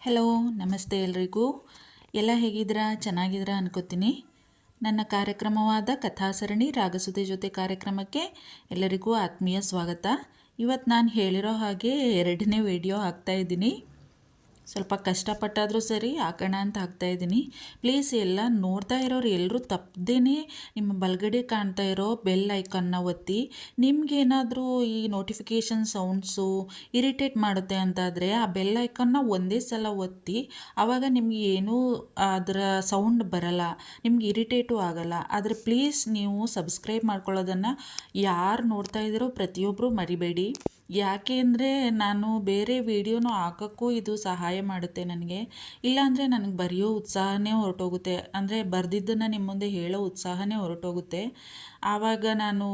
Hello, ನಮಸ್ತೆ ಎಲ್ರಿಗೂ. ಎಲ್ಲ ಹೇಗಿದ್ದೀರಾ? ಚೆನ್ನಾಗಿದ್ದೀರಾ ಅನ್ಕೋತೀನಿ. ನನ್ನ ಕಾರ್ಯಕ್ರಮವಾದ ಕಥಾಸರಣಿ ರಾಗಸುಧೆ ಜೊತೆ ಕಾರ್ಯಕ್ರಮಕ್ಕೆ ಎಲ್ಲರಿಗೂ ಆತ್ಮೀಯ ಸ್ವಾಗತ. ಇವತ್ತು ನಾನು ಹೇಳಿರೋ ಹಾಗೆ 2ನೇ ವಿಡಿಯೋ ಹಾಕ್ತಾಯಿದ್ದೀನಿ. ಸ್ವಲ್ಪ ಕಷ್ಟಪಟ್ಟಾದರೂ ಸರಿ ಹಾಕೋಣ ಅಂತ ಹಾಕ್ತಾಯಿದ್ದೀನಿ. ಪ್ಲೀಸ್ ಎಲ್ಲ ನೋಡ್ತಾ ಇರೋರು ಎಲ್ಲರೂ ತಪ್ಪದೇ ನಿಮ್ಮ ಬಲಗಡೆ ಕಾಣ್ತಾ ಇರೋ ಬೆಲ್ ಐಕನ್ನ ಒತ್ತಿ. ನಿಮಗೇನಾದರೂ ಈ ನೋಟಿಫಿಕೇಷನ್ ಸೌಂಡ್ಸು ಇರಿಟೇಟ್ ಮಾಡುತ್ತೆ ಅಂತಾದರೆ ಆ ಬೆಲ್ ಐಕನ್ನ ಒಂದೇ ಸಲ ಒತ್ತಿ. ಆವಾಗ ನಿಮ್ಗೆ ಏನೂ ಅದರ ಸೌಂಡ್ ಬರಲ್ಲ, ನಿಮ್ಗೆ ಇರಿಟೇಟು ಆಗಲ್ಲ. ಆದರೆ ಪ್ಲೀಸ್ ನೀವು ಸಬ್ಸ್ಕ್ರೈಬ್ ಮಾಡ್ಕೊಳ್ಳೋದನ್ನು ಯಾರು ನೋಡ್ತಾ ಇದ್ದೀರೋ ಪ್ರತಿಯೊಬ್ಬರು ಮರಿಬೇಡಿ. ಯಾಕೆ ಅಂದರೆ ನಾನು ಬೇರೆ ವಿಡಿಯೋನೂ ಹಾಕೋಕ್ಕೂ ಇದು ಸಹಾಯ ಮಾಡುತ್ತೆ ನನಗೆ. ಇಲ್ಲಾಂದರೆ ನನಗೆ ಬರೆಯೋ ಉತ್ಸಾಹನೇ ಹೊರಟೋಗುತ್ತೆ, ಅಂದರೆ ಬರೆದಿದ್ದನ್ನು ನಿಮ್ಮ ಮುಂದೆ ಹೇಳೋ ಉತ್ಸಾಹನೇ ಹೊರಟೋಗುತ್ತೆ. ಆವಾಗ ನಾನು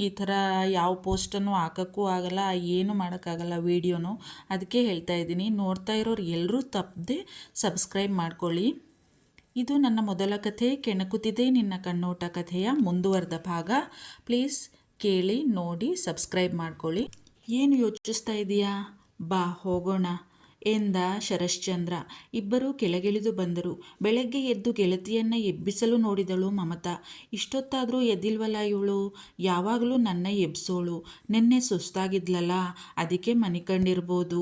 ಈ ಥರ ಯಾವ ಪೋಸ್ಟನ್ನು ಹಾಕೋಕ್ಕೂ ಆಗಲ್ಲ, ಏನು ಮಾಡೋಕ್ಕಾಗಲ್ಲ ವಿಡಿಯೋನು. ಅದಕ್ಕೆ ಹೇಳ್ತಾ ಇದ್ದೀನಿ, ನೋಡ್ತಾ ಇರೋರು ಎಲ್ಲರೂ ತಪ್ಪದೆ ಸಬ್ಸ್ಕ್ರೈಬ್ ಮಾಡ್ಕೊಳ್ಳಿ. ಇದು ನನ್ನ ಮೊದಲ ಕಥೆ, ಕೆಣಕುತ್ತಿದೆ ನಿನ್ನ ಕಣ್ಣೋಟ ಕಥೆಯ ಮುಂದುವರೆದ ಭಾಗ. ಪ್ಲೀಸ್ ಕೇಳಿ, ನೋಡಿ, ಸಬ್ಸ್ಕ್ರೈಬ್ ಮಾಡ್ಕೊಳ್ಳಿ. ಏನು ಯೋಚಿಸ್ತಾ ಇದೆಯಾ? ಬಾ ಹೋಗೋಣ ಎಂದ ಶರಶ್ಚಂದ್ರ. ಇಬ್ಬರೂ ಕೆಳಗಿಳಿದು ಬಂದರು. ಬೆಳಗ್ಗೆ ಎದ್ದು ಗೆಳತಿಯನ್ನು ಎಬ್ಬಿಸಲು ನೋಡಿದಳು ಮಮತಾ. ಇಷ್ಟೊತ್ತಾದರೂ ಎದ್ದಿಲ್ವಲ್ಲ ಇವಳು, ಯಾವಾಗಲೂ ನನ್ನ ಎಬ್ಸೋಳು. ನಿನ್ನೆ ಸುಸ್ತಾಗಿದ್ಲಲ್ಲ, ಅದಕ್ಕೆ ಮನಿಕಂಡಿರ್ಬೋದು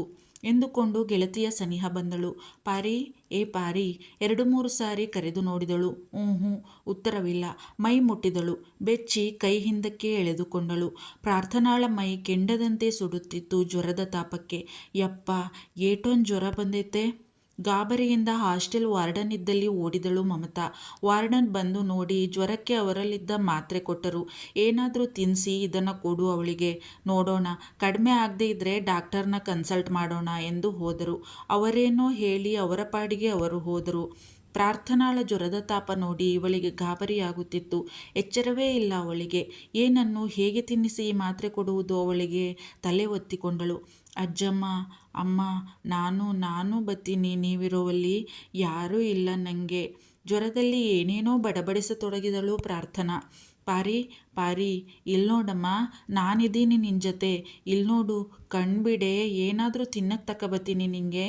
ಎಂದುಕೊಂಡು ಗೆಳತಿಯ ಸನಿಹ ಬಂದಳು. ಪಾರಿ, ಏ ಪಾರಿ 2-3 ಸಾರಿ ಕರೆದು ನೋಡಿದಳು. ಉತ್ತರವಿಲ್ಲ. ಮೈ ಮುಟ್ಟಿದಳು. ಬೆಚ್ಚಿ ಕೈ ಹಿಂದಕ್ಕೆ ಎಳೆದುಕೊಂಡಳು. ಪ್ರಾರ್ಥನಾಳ ಮೈ ಕೆಂಡದಂತೆ ಸುಡುತ್ತಿತ್ತು ಜ್ವರದ ತಾಪಕ್ಕೆ. ಯಪ್ಪ, ಏಟೊಂದು ಜ್ವರ ಬಂದೈತೆ. ಗಾಬರಿಯಿಂದ ಹಾಸ್ಟೆಲ್ ವಾರ್ಡನ್ ಇದ್ದಲ್ಲಿ ಓಡಿದಳು ಮಮತಾ. ವಾರ್ಡನ್ ಬಂದು ನೋಡಿ ಜ್ವರಕ್ಕೆ ಅವರಲ್ಲಿದ್ದ ಮಾತ್ರೆ ಕೊಟ್ಟರು. ಏನಾದರೂ ತಿನ್ನಿಸಿ ಇದನ್ನು ಕೊಡು ಅವಳಿಗೆ, ನೋಡೋಣ, ಕಡಿಮೆ ಆಗದೇ ಇದ್ದರೆ ಡಾಕ್ಟರ್ನ ಕನ್ಸಲ್ಟ್ ಮಾಡೋಣ ಎಂದು ಹೋದರು. ಅವರೇನೋ ಹೇಳಿ ಅವರ ಪಾಡಿಗೆ ಅವರು ಹೋದರು. ಪ್ರಾರ್ಥನಾಳ ಜ್ವರದ ತಾಪ ನೋಡಿ ಇವಳಿಗೆ ಗಾಬರಿಯಾಗುತ್ತಿತ್ತು. ಎಚ್ಚರವೇ ಇಲ್ಲ ಅವಳಿಗೆ. ಏನನ್ನು ಹೇಗೆ ತಿನ್ನಿಸಿ ಮಾತ್ರೆ ಕೊಡುವುದು ಅವಳಿಗೆ? ತಲೆ ಒತ್ತಿಕೊಂಡಳು. ಅಜ್ಜಮ್ಮ, ಅಮ್ಮ, ನಾನು ಬತ್ತೀನಿ, ನೀವಿರೋವಲ್ಲಿ ಯಾರೂ ಇಲ್ಲ ನನಗೆ. ಜ್ವರದಲ್ಲಿ ಏನೇನೋ ಬಡಬಡಿಸತೊಡಗಿದಳು ಪ್ರಾರ್ಥನಾ. ಪಾರಿ ಇಲ್ಲಿ ನೋಡಮ್ಮ, ನಾನಿದ್ದೀನಿ ನಿನ್ನ ಜೊತೆ, ಇಲ್ಲಿ ನೋಡು, ಕಣ್ಬಿಡೆ, ಏನಾದರೂ ತಿನ್ನಕ್ಕೆ ತಗೊಬತ್ತೀನಿ ನಿನಗೆ.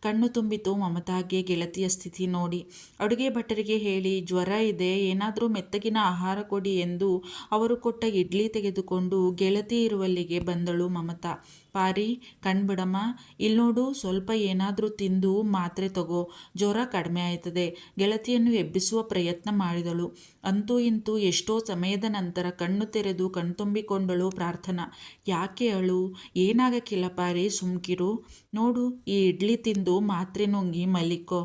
ಕಣ್ಣು ತುಂಬಿತು ಮಮತಾಗೆ ಗೆಳತಿಯ ಸ್ಥಿತಿ ನೋಡಿ. ಅಡುಗೆ ಭಟ್ಟರಿಗೆ ಹೇಳಿ ಜ್ವರ ಇದೆ, ಏನಾದರೂ ಮೆತ್ತಗಿನ ಆಹಾರ ಕೊಡಿ ಎಂದು ಅವರು ಕೊಟ್ಟ ಇಡ್ಲಿ ತೆಗೆದುಕೊಂಡು ಗೆಳತಿ ಇರುವಲ್ಲಿಗೆ ಬಂದಳು ಮಮತಾ. ಪಾರಿ, ಕಣ್ಬಿಡಮ್ಮ, ಇಲ್ಲಿ ನೋಡು, ಸ್ವಲ್ಪ ಏನಾದರೂ ತಿಂದು ಮಾತ್ರೆ ತಗೋ, ಜ್ವರ ಕಡಿಮೆ ಆಯ್ತದೆ. ಗೆಳತಿಯನ್ನು ಎಬ್ಬಿಸುವ ಪ್ರಯತ್ನ ಮಾಡಿದಳು. ಅಂತೂ ಇಂತೂ ಎಷ್ಟೋ ಸಮಯದ ನಂತರ ಕಣ್ಣು ತೆರೆದು ಕಣ್ತುಂಬಿಕೊಂಡಳು ಪ್ರಾರ್ಥನಾ. ಯಾಕೆ ಅಳು? ಏನಾಗಕ್ಕಿಲ್ಲ ಪಾರಿ, ಸುಮ್ಕಿರು. ನೋಡು, ಈ ಇಡ್ಲಿ ತಿಂದು ಮಾತ್ರೆ ನುಂಗಿ ಮಲಿಕೋ,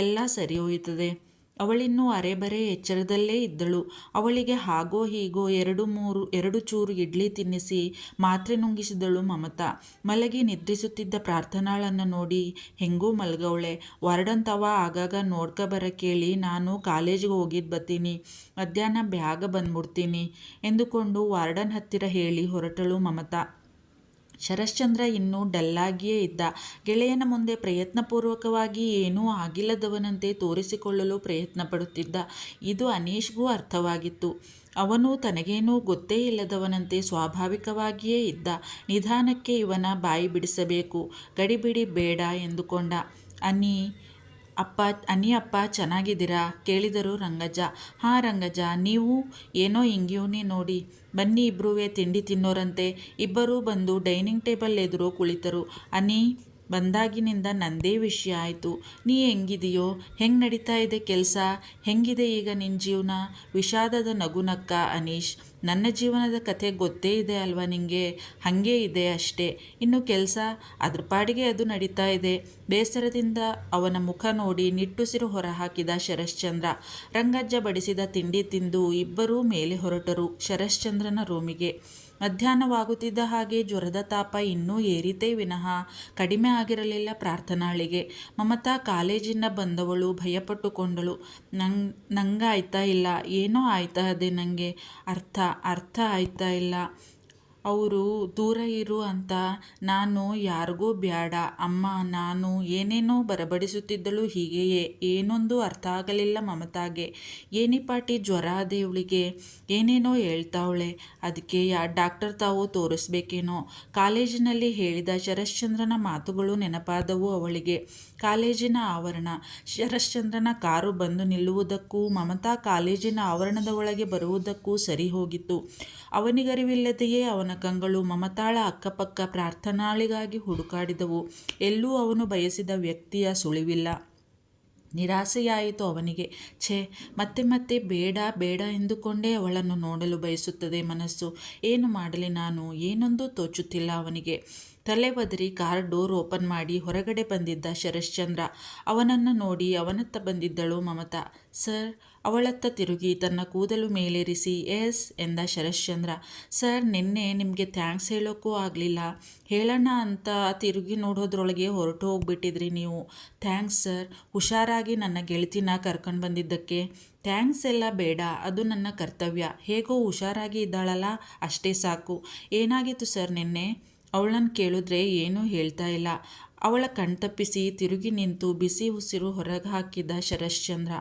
ಎಲ್ಲ ಸರಿ ಹೋಯ್ತದೆ. ಅವಳಿನ್ನೂ ಅರೆಬರೆ ಎಚ್ಚರದಲ್ಲೇ ಇದ್ದಳು. ಅವಳಿಗೆ ಹಾಗೋ ಹೀಗೋ 2 ಚೂರು ಇಡ್ಲಿ ತಿನ್ನಿಸಿ ಮಾತ್ರೆ ನುಂಗಿಸಿದಳು ಮಮತಾ. ಮಲಗಿ ನಿದ್ರಿಸುತ್ತಿದ್ದ ಪ್ರಾರ್ಥನಾಳನ್ನು ನೋಡಿ ಹೆಂಗೂ ಮಲಗವಳೆ. ವಾರ್ಡನ್ ತವ ಆಗಾಗ ನೋಡ್ಕೊಬರ ಕೇಳಿ ನಾನು ಕಾಲೇಜಿಗೆ ಹೋಗಿದ್ದು ಬರ್ತೀನಿ, ಮಧ್ಯಾಹ್ನ ಬ್ಯಾಗ ಬಂದ್ಬಿಡ್ತೀನಿ ಎಂದುಕೊಂಡು ವಾರ್ಡನ್ ಹತ್ತಿರ ಹೇಳಿ ಹೊರಟಳು ಮಮತಾ. ಶರಶ್ಚಂದ್ರ ಇನ್ನೂ ಡಲ್ಲಾಗಿಯೇ ಇದ್ದ. ಗೆಳೆಯನ ಮುಂದೆ ಪ್ರಯತ್ನಪೂರ್ವಕವಾಗಿ ಏನೂ ಆಗಿಲ್ಲದವನಂತೆ ತೋರಿಸಿಕೊಳ್ಳಲು ಪ್ರಯತ್ನ ಪಡುತ್ತಿದ್ದ. ಇದು ಅನೀಶ್ಗೂ ಅರ್ಥವಾಗಿತ್ತು. ಅವನು ತನಗೇನೂ ಗೊತ್ತೇ ಇಲ್ಲದವನಂತೆ ಸ್ವಾಭಾವಿಕವಾಗಿಯೇ ಇದ್ದ. ನಿಧಾನಕ್ಕೆ ಇವನ ಬಾಯಿ ಬಿಡಿಸಬೇಕು, ಗಡಿಬಿಡಿ ಬೇಡ ಎಂದುಕೊಂಡ. ಅಪ್ಪ ಚೆನ್ನಾಗಿದ್ದೀರಾ ಕೇಳಿದರು ರಂಗಜ್ಜ. ಹಾಂ ರಂಗಜ್ಜ, ನೀವು? ಏನೋ ಹಿಂಗ್ಯೂನಿ ನೋಡಿ. ಬನ್ನಿ, ಇಬ್ಬರೂ ತಿಂಡಿ ತಿನ್ನೋರಂತೆ. ಇಬ್ಬರೂ ಬಂದು ಡೈನಿಂಗ್ ಟೇಬಲ್ ಎದುರು ಕುಳಿತರು. ಬಂದಾಗಿನಿಂದ ನಂದೇ ವಿಷಯ ಆಯಿತು. ನೀ ಹೆಂಗಿದೆಯೋ? ಹೆಂಗೆ ನಡೀತಾ ಇದೆ ಕೆಲಸ? ಹೆಂಗಿದೆ ಈಗ ನಿನ್ನ ಜೀವನ? ವಿಷಾದದ ನಗುನಕ್ಕ ಅನೀಶ್. ನನ್ನ ಜೀವನದ ಕಥೆ ಗೊತ್ತೇ ಇದೆ ಅಲ್ವಾ ನಿನಗೆ? ಹಾಗೇ ಇದೆ ಅಷ್ಟೇ. ಇನ್ನು ಕೆಲಸ ಅದ್ರ ಪಾಡಿಗೆ ಅದು ನಡೀತಾ ಇದೆ. ಬೇಸರದಿಂದ ಅವನ ಮುಖ ನೋಡಿ ನಿಟ್ಟುಸಿರು ಹೊರಹಾಕಿದ ಶರಶ್ಚಂದ್ರ. ರಂಗಜ್ಜ ಬಡಿಸಿದ ತಿಂಡಿ ತಿಂದು ಇಬ್ಬರೂ ಮೇಲೆ ಹೊರಟರು ಶರಶ್ಚಂದ್ರನ ರೂಮಿಗೆ. ಮಧ್ಯಾಹ್ನವಾಗುತ್ತಿದ್ದ ಹಾಗೆ ಜ್ವರದ ತಾಪ ಇನ್ನೂ ಏರಿತೇ ವಿನಃ ಕಡಿಮೆ ಆಗಿರಲಿಲ್ಲ ಪ್ರಾರ್ಥನಾಳಿಗೆ. ಮಮತಾ ಕಾಲೇಜಿಂದ ಬಂದವಳು ಭಯಪಟ್ಟುಕೊಂಡಳು. ನಂಗಾಯ್ತಾ ಇಲ್ಲ, ಏನೋ ಆಯ್ತಾ ಇದೆ, ನನಗೆ ಅರ್ಥ ಆಯ್ತಾ ಇಲ್ಲ. ಅವರು ದೂರ ಇರು ಅಂತ ನಾನು ಯಾರಿಗೂ ಬ್ಯಾಡ ಅಮ್ಮ, ನಾನು ಏನೇನೋ ಬರಬಡಿಸುತ್ತಿದ್ದಳು. ಹೀಗೆಯೇ ಏನೊಂದು ಅರ್ಥ ಆಗಲಿಲ್ಲ ಮಮತಾಗೆ. ಏನಿಪಾಟಿ ಜ್ವರ ಅದೇ ಇವಳಿಗೆ, ಏನೇನೋ ಹೇಳ್ತಾವಳೆ. ಅದಕ್ಕೆ ಡಾಕ್ಟರ್ ತಾವು ತೋರಿಸ್ಬೇಕೇನೋ. ಕಾಲೇಜಿನಲ್ಲಿ ಹೇಳಿದ ಶರಶ್ಚಂದ್ರನ ಮಾತುಗಳು ನೆನಪಾದವು ಅವಳಿಗೆ. ಕಾಲೇಜಿನ ಆವರಣ. ಶರಶ್ಚಂದ್ರನ ಕಾರು ಬಂದು ನಿಲ್ಲುವುದಕ್ಕೂ ಮಮತಾ ಕಾಲೇಜಿನ ಆವರಣದ ಒಳಗೆ ಬರುವುದಕ್ಕೂ ಸರಿ ಹೋಗಿತ್ತು. ಅವನಿಗರಿವಿಲ್ಲದೆಯೇ ಅವನ ಕಂಗಳು ಮಮತಾಳ ಅಕ್ಕಪಕ್ಕ ಪ್ರಾರ್ಥನಾಳಿಗಾಗಿ ಹುಡುಕಾಡಿದವು. ಎಲ್ಲೂ ಅವನು ಬಯಸಿದ ವ್ಯಕ್ತಿಯ ಸುಳಿವಿಲ್ಲ. ನಿರಾಸೆಯಾಯಿತು ಅವನಿಗೆ. ಮತ್ತೆ ಮತ್ತೆ ಬೇಡ ಬೇಡ ಎಂದುಕೊಂಡೇ ಅವಳನ್ನು ನೋಡಲು ಬಯಸುತ್ತದೆ ಮನಸ್ಸು. ಏನು ಮಾಡಲಿ ನಾನು? ಏನೊಂದು ತೋಚುತ್ತಿಲ್ಲ ಅವನಿಗೆ. ತಲೆ ಒದರಿ ಕಾರ್ ಡೋರ್ ಓಪನ್ ಮಾಡಿ ಹೊರಗಡೆ ಬಂದಿದ್ದ ಶರಶ್ಚಂದ್ರ. ಅವನನ್ನು ನೋಡಿ ಅವನತ್ತ ಬಂದಿದ್ದಳು ಮಮತಾ. ಸರ್. ಅವಳತ್ತ ತಿರುಗಿ ತನ್ನ ಕೂದಲು ಮೇಲೇರಿಸಿ ಎಸ್ ಎಂದ ಶರಶ್ಚಂದ್ರ. ಸರ್, ನಿನ್ನೆ ನಿಮಗೆ ಥ್ಯಾಂಕ್ಸ್ ಹೇಳೋಕ್ಕೂ ಆಗಲಿಲ್ಲ. ಹೇಳೋಣ ಅಂತ ತಿರುಗಿ ನೋಡೋದ್ರೊಳಗೆ ಹೊರಟು ಹೋಗ್ಬಿಟ್ಟಿದ್ರಿ ನೀವು. ಥ್ಯಾಂಕ್ಸ್ ಸರ್, ಹುಷಾರಾಗಿ ನನ್ನ ಗೆಳತಿನ ಕರ್ಕೊಂಡು ಬಂದಿದ್ದಕ್ಕೆ. ಥ್ಯಾಂಕ್ಸ್ ಎಲ್ಲ ಬೇಡ, ಅದು ನನ್ನ ಕರ್ತವ್ಯ. ಹೇಗೋ ಹುಷಾರಾಗಿ ಇದ್ದಾಳಲ್ಲ, ಅಷ್ಟೇ ಸಾಕು. ಏನಾಗಿತ್ತು ಸರ್ ನಿನ್ನೆ? ಅವಳನ್ನು ಕೇಳಿದ್ರೆ ಏನೂ ಹೇಳ್ತಾ ಇಲ್ಲ. ಅವಳ ಕಣ್ತಪ್ಪಿಸಿ ತಿರುಗಿ ನಿಂತು ಬಿಸಿ ಉಸಿರು ಹೊರಗೆ ಹಾಕಿದ ಶರಶ್ಚಂದ್ರ.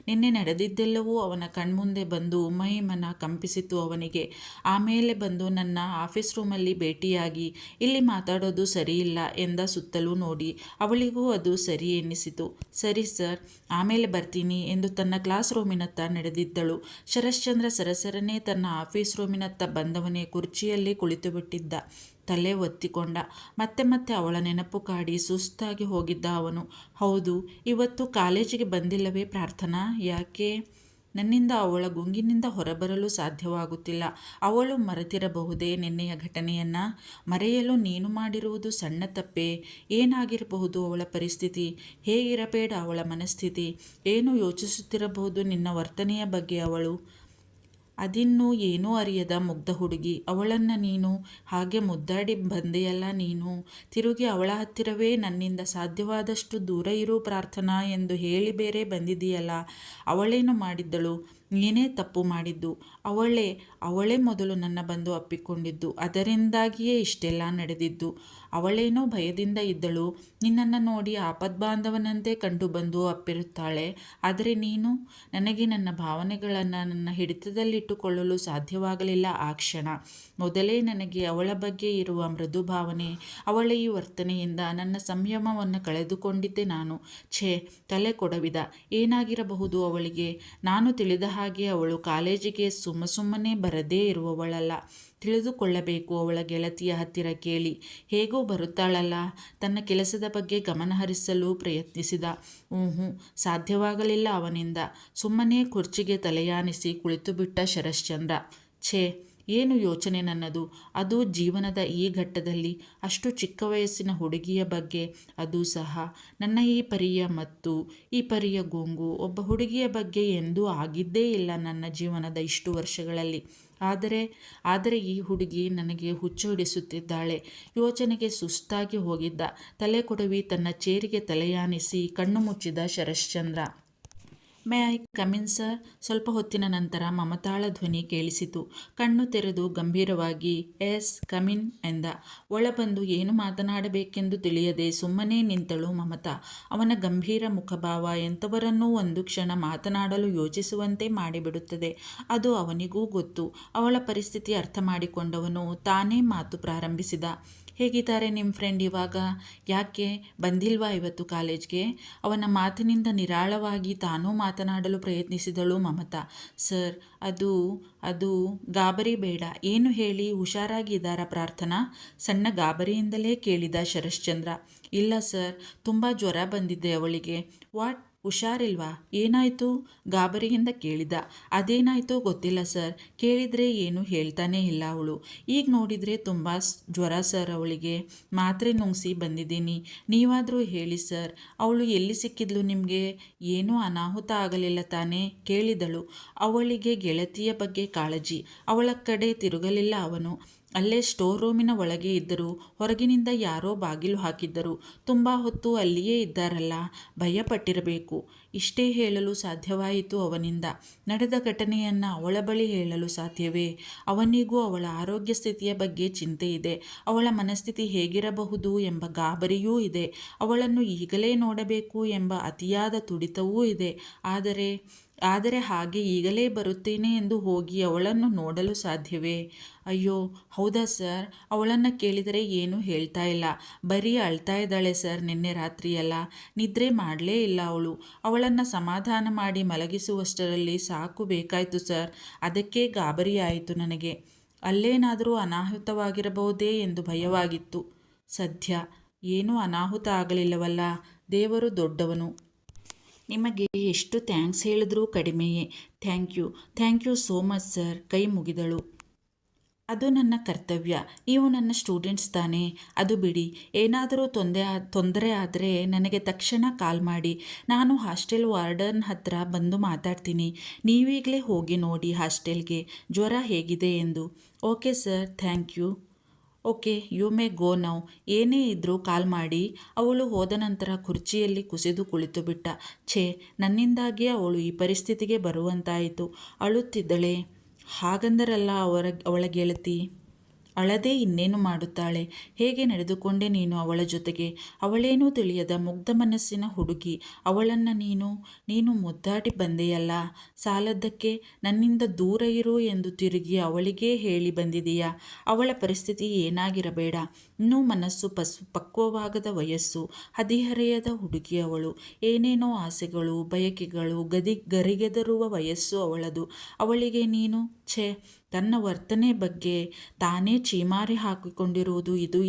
ನಿನ್ನೆ ನಡೆದಿದ್ದೆಲ್ಲವೂ ಅವನ ಕಣ್ಮುಂದೆ ಬಂದು ಮೈ ಮನ ಕಂಪಿಸಿತು ಅವನಿಗೆ. ಆಮೇಲೆ ಬಂದು ನನ್ನ ಆಫೀಸ್ ರೂಮಲ್ಲಿ ಭೇಟಿಯಾಗಿ ಇಲ್ಲಿ ಮಾತಾಡೋದು ಸರಿಯಿಲ್ಲ ಎಂದ ಸುತ್ತಲೂ ನೋಡಿ. ಅವಳಿಗೂ ಅದು ಸರಿ ಎನ್ನಿಸಿತು. ಸರಿ ಸರ್, ಆಮೇಲೆ ಬರ್ತೀನಿ ಎಂದು ತನ್ನ ಕ್ಲಾಸ್ ರೂಮಿನತ್ತ ನಡೆದಿದ್ದಳು. ಶರಶ್ಚಂದ್ರ ಸರಸರನೆ ತನ್ನ ಆಫೀಸ್ ರೂಮಿನತ್ತ ಬಂದವನೇ ಕುರ್ಚಿಯಲ್ಲಿ ಕುಳಿತುಬಿಟ್ಟಿದ್ದ. ತಲೆ ಒತ್ತಿಕೊಂಡ. ಮತ್ತೆ ಮತ್ತೆ ಅವಳ ನೆನಪು ಕಾಡಿ ಸುಸ್ತಾಗಿ ಹೋಗಿದ್ದ ಅವನು. ಹೌದು, ಇವತ್ತು ಕಾಲೇಜಿಗೆ ಬಂದಿಲ್ಲವೇ ಪ್ರಾರ್ಥನಾ? ಯಾಕೆ? ನನ್ನಿಂದ ಅವಳ ಗುಂಗಿನಿಂದ ಹೊರಬರಲು ಸಾಧ್ಯವಾಗುತ್ತಿಲ್ಲ. ಅವಳು ಮರೆತಿರಬಹುದೇ ನಿನ್ನೆಯ ಘಟನೆಯನ್ನು? ಮರೆಯಲು ನೀನು ಮಾಡಿರುವುದು ಸಣ್ಣ ತಪ್ಪೇ? ಏನಾಗಿರಬಹುದು ಅವಳ ಪರಿಸ್ಥಿತಿ? ಹೇಗಿರಬೇಡ ಅವಳ ಮನಸ್ಥಿತಿ? ಏನು ಯೋಚಿಸುತ್ತಿರಬಹುದು ನಿನ್ನ ವರ್ತನೆಯ ಬಗ್ಗೆ ಅವಳು? ಅದಿನ್ನೂ ಏನೂ ಅರಿಯದ ಮುಗ್ಧ ಹುಡುಗಿ. ಅವಳನ್ನು ನೀನು ಹಾಗೆ ಮುದ್ದಾಡಿ ಬಂದೆಯಲ್ಲ ನೀನು. ತಿರುಗಿ ಅವಳ ಹತ್ತಿರವೇ ನನ್ನಿಂದ ಸಾಧ್ಯವಾದಷ್ಟು ದೂರ ಇರು ಪ್ರಾರ್ಥನಾ ಎಂದು ಹೇಳಿ ಬೇರೆ ಬಂದಿದೆಯಲ್ಲ. ಅವಳೇನು ಮಾಡಿದ್ದಳು? ನೀನೇ ತಪ್ಪು ಮಾಡಿದ್ದು. ಅವಳೇ ಮೊದಲು ನನ್ನ ಬಂದು ಅಪ್ಪಿಕೊಂಡಿದ್ದು. ಅದರಿಂದಾಗಿಯೇ ಇಷ್ಟೆಲ್ಲ ನಡೆದಿದ್ದು. ಅವಳೇನೋ ಭಯದಿಂದ ಇದ್ದಳು. ನಿನ್ನನ್ನು ನೋಡಿ ಆಪದ್ಬಾಂಧವನಂತೆ ಕಂಡು ಬಂದು ಅಪ್ಪಿರುತ್ತಾಳೆ. ಆದರೆ ನೀನು? ನನಗೆ ನನ್ನ ಭಾವನೆಗಳನ್ನು ನನ್ನ ಹಿಡಿತದಲ್ಲಿಟ್ಟುಕೊಳ್ಳಲು ಸಾಧ್ಯವಾಗಲಿಲ್ಲ ಆ ಕ್ಷಣ. ಮೊದಲೇ ನನಗೆ ಅವಳ ಬಗ್ಗೆ ಇರುವ ಮೃದು ಭಾವನೆ, ಅವಳ ಈ ವರ್ತನೆಯಿಂದ ನನ್ನ ಸಂಯಮವನ್ನು ಕಳೆದುಕೊಂಡಿದ್ದೆ ನಾನು. ತಲೆ ಕೊಡವಿದ. ಏನಾಗಿರಬಹುದು ಅವಳಿಗೆ? ನಾನು ತಿಳಿದ ಹಾಗೆ ಅವಳು ಕಾಲೇಜಿಗೆ ಸುಮ್ಮನೆ ಬರದೇ ಇರುವವಳಲ್ಲ. ತಿಳಿದುಕೊಳ್ಳಬೇಕು ಅವಳ ಗೆಳತಿಯ ಹತ್ತಿರ ಕೇಳಿ. ಹೇಗೋ ಬರುತ್ತಾಳಲ್ಲ. ತನ್ನ ಕೆಲಸದ ಬಗ್ಗೆ ಗಮನಹರಿಸಲು ಪ್ರಯತ್ನಿಸಿದ. ಸಾಧ್ಯವಾಗಲಿಲ್ಲ ಅವನಿಂದ. ಸುಮ್ಮನೆ ಕುರ್ಚಿಗೆ ತಲೆಯಾನಿಸಿ ಕುಳಿತುಬಿಟ್ಟ ಶರಶ್ಚಂದ್ರ. ಏನು ಯೋಚನೆ ನನ್ನದು, ಅದು ಜೀವನದ ಈ ಘಟ್ಟದಲ್ಲಿ. ಅಷ್ಟು ಚಿಕ್ಕ ವಯಸ್ಸಿನ ಹುಡುಗಿಯ ಬಗ್ಗೆ, ಅದು ಸಹ ನನ್ನ ಈ ಪರಿಯ ಮತ್ತು ಈ ಪರಿಯ ಗುಂಗು. ಒಬ್ಬ ಹುಡುಗಿಯ ಬಗ್ಗೆ ಎಂದೂ ಆಗಿದ್ದೇ ಇಲ್ಲ ನನ್ನ ಜೀವನದ ಇಷ್ಟು ವರ್ಷಗಳಲ್ಲಿ. ಆದರೆ ಈ ಹುಡುಗಿ ನನಗೆ ಹುಚ್ಚು ಹಿಡಿಸುತ್ತಿದ್ದಾಳೆ. ಯೋಚನೆಗೆ ಸುಸ್ತಾಗಿ ಹೋಗಿದ್ದ. ತಲೆ ಕೊಡವಿ ತನ್ನ ಚೇರಿಗೆ ತಲೆಯಾನಿಸಿ ಕಣ್ಣು ಮುಚ್ಚಿದ Sharatchandra. May I come in sir? ಸ್ವಲ್ಪ ಹೊತ್ತಿನ ನಂತರ ಮಮತಾಳ ಧ್ವನಿ ಕೇಳಿಸಿತು. ಕಣ್ಣು ತೆರೆದು ಗಂಭೀರವಾಗಿ ಎಸ್ ಕಮಿನ್ ಎಂದ. ಒಳಬಂದು ಏನು ಮಾತನಾಡಬೇಕೆಂದು ತಿಳಿಯದೆ ಸುಮ್ಮನೆ ನಿಂತಳು ಮಮತಾ. ಅವನ ಗಂಭೀರ ಮುಖಭಾವ ಎಂಥವರನ್ನೂ ಒಂದು ಕ್ಷಣ ಮಾತನಾಡಲು ಯೋಚಿಸುವಂತೆ ಮಾಡಿಬಿಡುತ್ತದೆ. ಅದು ಅವನಿಗೂ ಗೊತ್ತು. ಅವಳ ಪರಿಸ್ಥಿತಿ ಅರ್ಥ ಮಾಡಿಕೊಂಡವನು ತಾನೇ ಮಾತು ಪ್ರಾರಂಭಿಸಿದ. ಹೇಗಿದ್ದಾರೆ ನಿಮ್ಮ ಫ್ರೆಂಡ್ ಇವಾಗ? ಯಾಕೆ ಬಂದಿಲ್ವಾ ಇವತ್ತು ಕಾಲೇಜ್ಗೆ? ಅವನ ಮಾತಿನಿಂದ ನಿರಾಳವಾಗಿ ತಾನೂ ಮಾತನಾಡಲು ಪ್ರಯತ್ನಿಸಿದಳು ಮಮತಾ. ಸರ್, ಅದು ಗಾಬರಿ ಬೇಡ. ಏನು ಹೇಳಿ? ಹುಷಾರಾಗಿದ್ದಾರಾ ಪ್ರಾರ್ಥನಾ? ಸಣ್ಣ ಗಾಬರಿಯಿಂದಲೇ ಕೇಳಿದ ಶರಶ್ಚಂದ್ರ. ಇಲ್ಲ ಸರ್, ತುಂಬ ಜ್ವರ ಬಂದಿದೆ ಅವಳಿಗೆ. ವಾಟ್? ಹುಷಾರಿಲ್ವಾ? ಏನಾಯಿತು? ಗಾಬರಿಯಿಂದ ಕೇಳಿದ. ಅದೇನಾಯಿತೋ ಗೊತ್ತಿಲ್ಲ ಸರ್. ಕೇಳಿದರೆ ಏನು ಹೇಳ್ತಾನೇ ಇಲ್ಲ ಅವಳು. ಈಗ ನೋಡಿದರೆ ತುಂಬ ಜ್ವರ ಸರ್ ಅವಳಿಗೆ. ಮಾತ್ರೆ ನುಂಗಿಸಿ ಬಂದಿದ್ದೀನಿ. ನೀವಾದರೂ ಹೇಳಿ ಸರ್, ಅವಳು ಎಲ್ಲಿ ಸಿಕ್ಕಿದ್ಲು ನಿಮಗೆ? ಏನೂ ಅನಾಹುತ ಆಗಲಿಲ್ಲ ತಾನೇ? ಕೇಳಿದಳು. ಅವಳಿಗೆ ಗೆಳತಿಯ ಬಗ್ಗೆ ಕಾಳಜಿ. ಅವಳ ಕಡೆ ತಿರುಗಲಿಲ್ಲ ಅವನು. ಅಲ್ಲೇ ಸ್ಟೋರ್ ರೂಮಿನ ಒಳಗೆ ಇದ್ದರು. ಹೊರಗಿನಿಂದ ಯಾರೋ ಬಾಗಿಲು ಹಾಕಿದ್ದರು. ತುಂಬ ಹೊತ್ತು ಅಲ್ಲಿಯೇ ಇದ್ದಾರಲ್ಲ, ಭಯಪಟ್ಟಿರಬೇಕು. ಇಷ್ಟೇ ಹೇಳಲು ಸಾಧ್ಯವಾಯಿತು ಅವನಿಂದ. ನಡೆದ ಘಟನೆಯನ್ನು ಅವಳ ಬಳಿ ಹೇಳಲು ಸಾಧ್ಯವೇ? ಅವನಿಗೂ ಅವಳ ಆರೋಗ್ಯ ಸ್ಥಿತಿಯ ಬಗ್ಗೆ ಚಿಂತೆ ಇದೆ. ಅವಳ ಮನಸ್ಥಿತಿ ಹೇಗಿರಬಹುದು ಎಂಬ ಗಾಬರಿಯೂ ಇದೆ. ಅವಳನ್ನು ಈಗಲೇ ನೋಡಬೇಕು ಎಂಬ ಅತಿಯಾದ ತುಡಿತವೂ ಇದೆ. ಆದರೆ ಆದರೆ ಹಾಗೆ ಈಗಲೇ ಬರುತ್ತೇನೆ ಎಂದು ಹೋಗಿ ಅವಳನ್ನು ನೋಡಲು ಸಾಧ್ಯವೇ? ಅಯ್ಯೋ ಹೌದಾ ಸರ್, ಅವಳನ್ನು ಕೇಳಿದರೆ ಏನೂ ಹೇಳ್ತಾ ಇಲ್ಲ, ಬರೀ ಅಳ್ತಾ ಇದ್ದಾಳೆ ಸರ್. ನಿನ್ನೆ ರಾತ್ರಿಯೆಲ್ಲ ನಿದ್ರೆ ಮಾಡಲೇ ಇಲ್ಲ ಅವಳು. ಅವಳನ್ನು ಸಮಾಧಾನ ಮಾಡಿ ಮಲಗಿಸುವಷ್ಟರಲ್ಲಿ ಸಾಕು ಬೇಕಾಯಿತು ಸರ್. ಅದಕ್ಕೆ ಗಾಬರಿಯಾಯಿತು ನನಗೆ. ಅಲ್ಲೇನಾದರೂ ಅನಾಹುತವಾಗಿರಬಹುದೇ ಎಂದು ಭಯವಾಗಿತ್ತು. ಸದ್ಯ ಏನೂ ಅನಾಹುತ ಆಗಲಿಲ್ಲವಲ್ಲ, ದೇವರು ದೊಡ್ಡವನು. ನಿಮಗೆ ಎಷ್ಟು ಥ್ಯಾಂಕ್ಸ್ ಹೇಳಿದ್ರೂ ಕಡಿಮೆಯೇ. Thank you so much sir. ಕೈ ಮುಗಿದಳು. ಅದು ನನ್ನ ಕರ್ತವ್ಯ. ನೀವು ನನ್ನ ಸ್ಟೂಡೆಂಟ್ಸ್ ತಾನೇ? ಅದು ಬಿಡಿ, ಏನಾದರೂ ತೊಂದರೆ ಆದರೆ ನನಗೆ ತಕ್ಷಣ ಕಾಲ್ ಮಾಡಿ. ನಾನು ಹಾಸ್ಟೆಲ್ ವಾರ್ಡನ್ ಹತ್ರ ಬಂದು ಮಾತಾಡ್ತೀನಿ. ನೀವೀಗಲೇ ಹೋಗಿ ನೋಡಿ ಹಾಸ್ಟೆಲ್ಗೆ ಜ್ವರ ಹೇಗಿದೆ ಎಂದು. Okay sir, thank you. Okay, you may go now. ಏನೇ ಇದ್ದರೂ ಕಾಲ್ ಮಾಡಿ. ಅವಳು ಹೋದ ನಂತರ ಕುರ್ಚಿಯಲ್ಲಿ ಕುಸಿದು ಕುಳಿತು ಬಿಟ್ಟ. ಛೇ, ನನ್ನಿಂದಾಗಿ ಅವಳು ಈ ಪರಿಸ್ಥಿತಿಗೆ ಬರುವಂತಾಯಿತು. ಅಳುತ್ತಿದ್ದಳೆ. ಹಾಗಂದರಲ್ಲ ಅವಳ ಗೆಳತಿ. ಅಳದೆ ಇನ್ನೇನು ಮಾಡುತ್ತಾಳೆ? ಹೇಗೆ ನಡೆದುಕೊಂಡೆ ನೀನು ಅವಳ ಜೊತೆಗೆ? ಅವಳೇನೂ ತಿಳಿಯದ ಮುಗ್ಧ ಮನಸ್ಸಿನ ಹುಡುಗಿ. ಅವಳನ್ನು ನೀನು ಮುದ್ದಾಡಿ ಬಂದೆಯಲ್ಲ, ಸಾಲದ್ದಕ್ಕೆ ನನ್ನಿಂದ ದೂರ ಇರು ಎಂದು ತಿರುಗಿ ಅವಳಿಗೇ ಹೇಳಿ ಬಂದಿದೆಯಾ? ಅವಳ ಪರಿಸ್ಥಿತಿ ಏನಾಗಿರಬೇಡ. ಇನ್ನೂ ಮನಸ್ಸು ಪಕ್ವವಾಗದ ವಯಸ್ಸು, ಹದಿಹರೆಯದ ಹುಡುಗಿ ಅವಳು. ಏನೇನೋ ಆಸೆಗಳು, ಬಯಕೆಗಳು, ಗರಿಗೆದರುವ ವಯಸ್ಸು ಅವಳದು. ಅವಳಿಗೆ ನೀನು ತನ್ನ ವರ್ತನೆ ಬಗ್ಗೆ ತಾನೇ ಚೀಮಾರಿ ಹಾಕಿಕೊಂಡಿರುವುದು ಇದು